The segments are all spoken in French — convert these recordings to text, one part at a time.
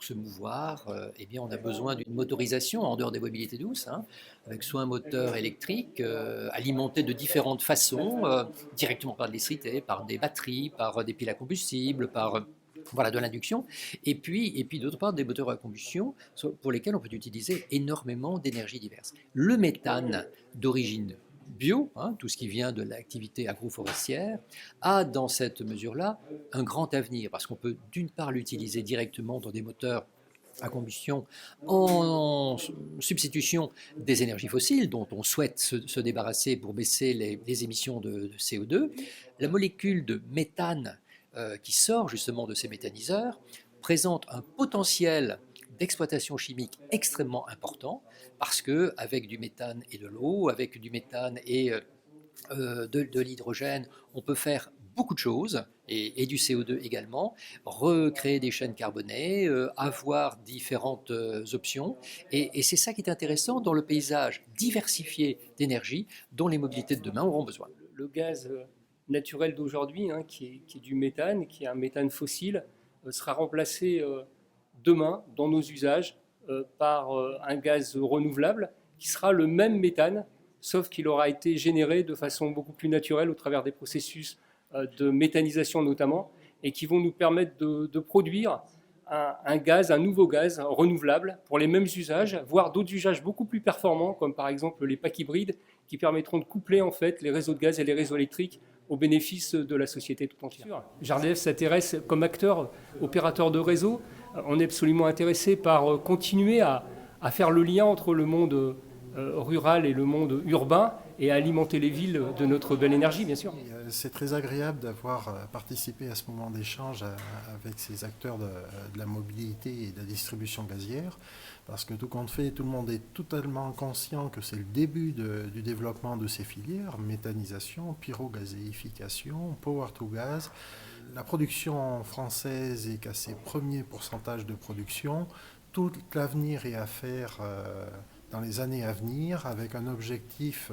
se mouvoir, eh bien, on a besoin d'une motorisation en dehors des mobilités douces, hein, avec soit un moteur électrique alimenté de différentes façons, directement par l'électricité, par des batteries, par des piles à combustible, par voilà, de l'induction, et puis d'autre part des moteurs à combustion pour lesquels on peut utiliser énormément d'énergies diverses. Le méthane d'origine bio, hein, tout ce qui vient de l'activité agroforestière, a dans cette mesure-là un grand avenir, parce qu'on peut d'une part l'utiliser directement dans des moteurs à combustion en substitution des énergies fossiles dont on souhaite se débarrasser pour baisser les émissions de CO2. La molécule de méthane qui sort justement de ces méthaniseurs présente un potentiel d'exploitation chimique extrêmement important parce que avec du méthane et de l'eau, avec du méthane et de l'hydrogène, on peut faire beaucoup de choses, et du CO2 également, recréer des chaînes carbonées, avoir différentes options. Et c'est ça qui est intéressant dans le paysage diversifié d'énergie dont les mobilités de demain auront besoin. Le gaz naturel d'aujourd'hui, hein, qui est du méthane, qui est un méthane fossile, sera remplacé demain dans nos usages par un gaz renouvelable qui sera le même méthane, sauf qu'il aura été généré de façon beaucoup plus naturelle au travers des processus de méthanisation notamment, et qui vont nous permettre de produire un gaz, un nouveau gaz renouvelable pour les mêmes usages, voire d'autres usages beaucoup plus performants, comme par exemple les packs hybrides, qui permettront de coupler en fait les réseaux de gaz et les réseaux électriques au bénéfice de la société tout entière. GRDF s'intéresse comme acteur, opérateur de réseau. On est absolument intéressé par continuer à faire le lien entre le monde rural et le monde urbain et à alimenter les villes de notre belle énergie, bien sûr. C'est très agréable d'avoir participé à ce moment d'échange avec ces acteurs de la mobilité et de la distribution gazière, parce que tout compte fait, tout le monde est totalement conscient que c'est le début du développement de ces filières, méthanisation, pyrogazéification, power to gas. La production française est qu'à ses premiers pourcentages de production. Tout l'avenir est à faire dans les années à venir, avec un objectif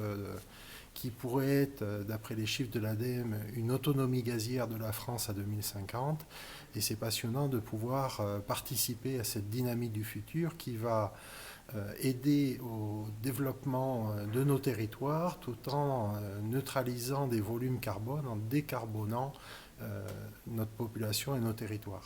qui pourrait être, d'après les chiffres de l'ADEME, une autonomie gazière de la France à 2050. Et c'est passionnant de pouvoir participer à cette dynamique du futur qui va aider au développement de nos territoires tout en neutralisant des volumes carbone, en décarbonant notre population et nos territoires.